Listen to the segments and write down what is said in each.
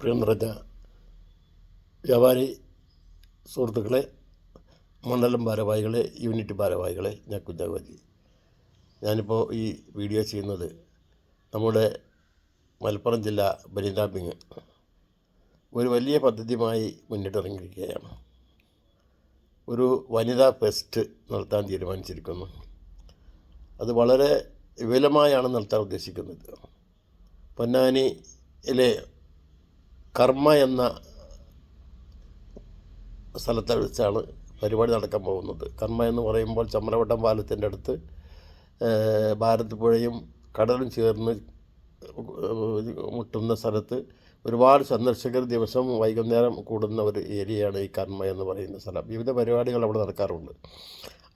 പ്രിയം നിറഞ്ഞ വ്യാപാരി സുഹൃത്തുക്കളെ, മണ്ഡലം ഭാരവാഹികളെ, യൂണിറ്റ് ഭാരവാഹികളെ, ഞാൻ കുഞ്ഞാകോജി. ഞാനിപ്പോൾ ഈ വീഡിയോ ചെയ്യുന്നത് നമ്മുടെ മലപ്പുറം ജില്ല ബനിനാബിങ് ഒരു വലിയ പദ്ധതിയുമായി മുന്നിട്ടിറങ്ങിയിരിക്കുകയാണ്. ഒരു വനിതാ ഫെസ്റ്റ് നടത്താൻ തീരുമാനിച്ചിരിക്കുന്നു. അത് വളരെ വിപുലമായാണ് നടത്താൻ ഉദ്ദേശിക്കുന്നത്. പൊന്നാനിയിലെ കർമ്മ എന്ന സ്ഥലത്ത് വെച്ചാണ് പരിപാടി നടക്കാൻ പോകുന്നത്. കർമ്മ എന്ന് പറയുമ്പോൾ ചമ്രവട്ടം പാലത്തിൻ്റെ അടുത്ത് ഭാരത് പുഴയും കടലും ചേർന്ന് മുട്ടുന്ന സ്ഥലത്ത് ഒരുപാട് സന്ദർശകർ ദിവസം വൈകുന്നേരം കൂടുന്ന ഒരു ഏരിയയാണ് ഈ കർമ്മ എന്ന് പറയുന്ന സ്ഥലം. വിവിധ പരിപാടികൾ അവിടെ നടക്കാറുണ്ട്.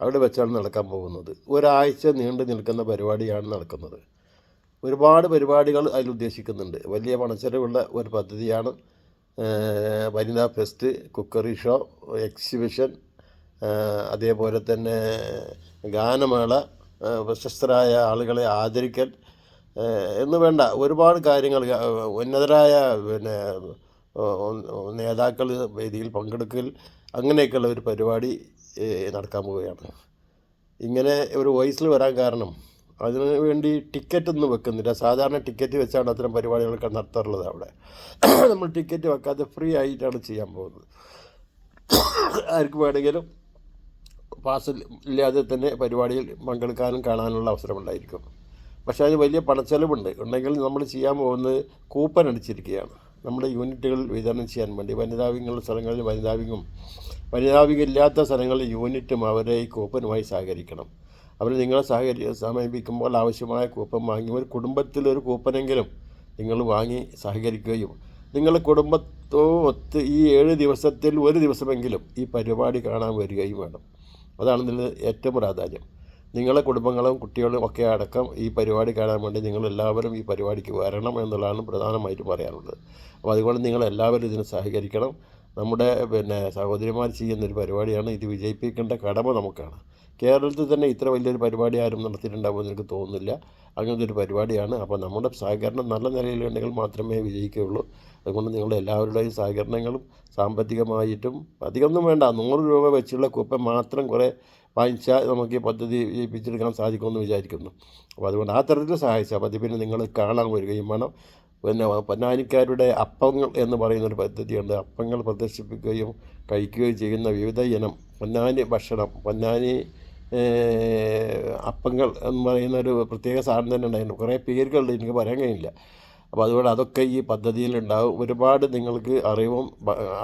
അവിടെ വെച്ചാണ് നടക്കാൻ പോകുന്നത്. ഒരാഴ്ച നീണ്ടു നിൽക്കുന്ന പരിപാടിയാണ് നടക്കുന്നത്. ഒരുപാട് പരിപാടികൾ അതിൽ ഉദ്ദേശിക്കുന്നുണ്ട്. വലിയ പണച്ചെലവുള്ള ഒരു പദ്ധതിയാണ്. വനിതാ ഫെസ്റ്റ്, കുക്കറി ഷോ, എക്സിബിഷൻ, അതേപോലെ തന്നെ ഗാനമേള, പ്രശസ്തരായ ആളുകളെ ആദരിക്കൽ എന്ന് വേണ്ട ഒരുപാട് കാര്യങ്ങൾ, ഉന്നതരായ നേതാക്കൾ വേദിയിൽ പങ്കെടുക്കൽ, അങ്ങനെയൊക്കെയുള്ള ഒരു പരിപാടി നടക്കാൻ പോവുകയാണ്. ഇങ്ങനെ ഒരു വോയിസിൽ വരാൻ കാരണം അതിനു വേണ്ടി ടിക്കറ്റൊന്നും വെക്കുന്നില്ല. സാധാരണ ടിക്കറ്റ് വെച്ചാണ് അത്തരം പരിപാടികളൊക്കെ നടത്താറുള്ളത്. അവിടെ നമ്മൾ ടിക്കറ്റ് വെക്കാതെ ഫ്രീ ആയിട്ടാണ് ചെയ്യാൻ പോകുന്നത്. ആർക്ക് വേണമെങ്കിലും പാസ് ഇല്ലാതെ തന്നെ പരിപാടിയിൽ പങ്കെടുക്കാനും കാണാനുള്ള അവസരമുണ്ടായിരിക്കും. പക്ഷേ അതിന് വലിയ പണച്ചെലവുണ്ട്. ഉണ്ടെങ്കിൽ നമ്മൾ ചെയ്യാൻ പോകുന്നത് കൂപ്പൺ അടിച്ചിരിക്കുകയാണ്. നമ്മുടെ യൂണിറ്റുകളിൽ വിതരണം ചെയ്യാൻ വേണ്ടി വനിതാവിങ്ങുള്ള സ്ഥലങ്ങളിൽ വനിതാവിംഗ് ഇല്ലാത്ത സ്ഥലങ്ങളിൽ യൂണിറ്റും അവരെ ഈ കൂപ്പനുമായി സഹകരിക്കണം. അവർ നിങ്ങളെ സമീപിക്കുമ്പോൾ ആവശ്യമായ കൂപ്പൺ വാങ്ങി ഒരു കുടുംബത്തിലൊരു കൂപ്പനെങ്കിലും നിങ്ങൾ വാങ്ങി സഹകരിക്കുകയും നിങ്ങളുടെ കുടുംബത്തോടൊത്ത് ഈ 7 ദിവസത്തിൽ ഒരു ദിവസമെങ്കിലും ഈ പരിപാടി കാണാൻ വരികയും വേണം. അതാണ് ഇതിൽ ഏറ്റവും പ്രാധാന്യം. നിങ്ങളെ കുടുംബങ്ങളും കുട്ടികളും ഒക്കെ അടക്കം ഈ പരിപാടി കാണാൻ വേണ്ടി നിങ്ങളെല്ലാവരും ഈ പരിപാടിക്ക് വരണം എന്നുള്ളതാണ് പ്രധാനമായിട്ട് പറയാനുള്ളത്. അപ്പോൾ അതുകൊണ്ട് നിങ്ങളെല്ലാവരും ഇതിന് സഹകരിക്കണം. നമ്മുടെ സഹോദരിമാർ ചെയ്യുന്നൊരു പരിപാടിയാണ്. ഇത് വിജയിപ്പിക്കേണ്ട കടമ നമുക്കാണ്. കേരളത്തിൽ തന്നെ ഇത്ര വലിയൊരു പരിപാടി ആരും നടത്തിയിട്ടുണ്ടാകുമെന്ന് എനിക്ക് തോന്നുന്നില്ല. അങ്ങനത്തെ ഒരു പരിപാടിയാണ്. അപ്പോൾ നമ്മുടെ സഹകരണം നല്ല നിലയിലുണ്ടെങ്കിൽ മാത്രമേ വിജയിക്കുകയുള്ളൂ. അതുകൊണ്ട് നിങ്ങളുടെ എല്ലാവരുടെയും സഹകരണങ്ങളും സാമ്പത്തികമായിട്ടും അധികമൊന്നും വേണ്ട, 100 രൂപ വെച്ചുള്ള കൂപ്പൺ മാത്രം കുറേ വാങ്ങിച്ചാൽ നമുക്ക് ഈ പദ്ധതി വിജയിപ്പിച്ചെടുക്കാൻ സാധിക്കുമെന്ന് വിചാരിക്കുന്നു. അപ്പോൾ അതുകൊണ്ട് ആ തരത്തിൽ സഹായിച്ചാൽ മതി. പിന്നെ നിങ്ങൾ കാണാൻ വരികയും വേണം. പൊന്നാനിക്കാരുടെ അപ്പങ്ങൾ എന്ന് പറയുന്നൊരു പദ്ധതിയുണ്ട്. അപ്പങ്ങൾ പ്രദർശിപ്പിക്കുകയും കഴിക്കുകയും ചെയ്യുന്ന വിവിധ ഇനം പൊന്നാനി ഭക്ഷണം, പൊന്നാനി അപ്പങ്ങൾ എന്ന് പറയുന്നൊരു പ്രത്യേക സാധനം തന്നെ ഉണ്ടായിരുന്നു. കുറേ പേരുകളുണ്ട്, എനിക്ക് പറയാൻ കഴിയില്ല. അപ്പോൾ അതുകൊണ്ട് അതൊക്കെ ഈ പദ്ധതിയിലുണ്ടാകും. ഒരുപാട് നിങ്ങൾക്ക് അറിവും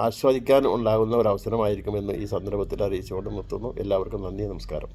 ആസ്വദിക്കാനും ഉണ്ടാകുന്ന ഒരവസരമായിരിക്കുമെന്ന് ഈ സന്ദർഭത്തിൽ അറിയിച്ചുകൊണ്ട് നിർത്തുന്നു. എല്ലാവർക്കും നന്ദി, നമസ്കാരം.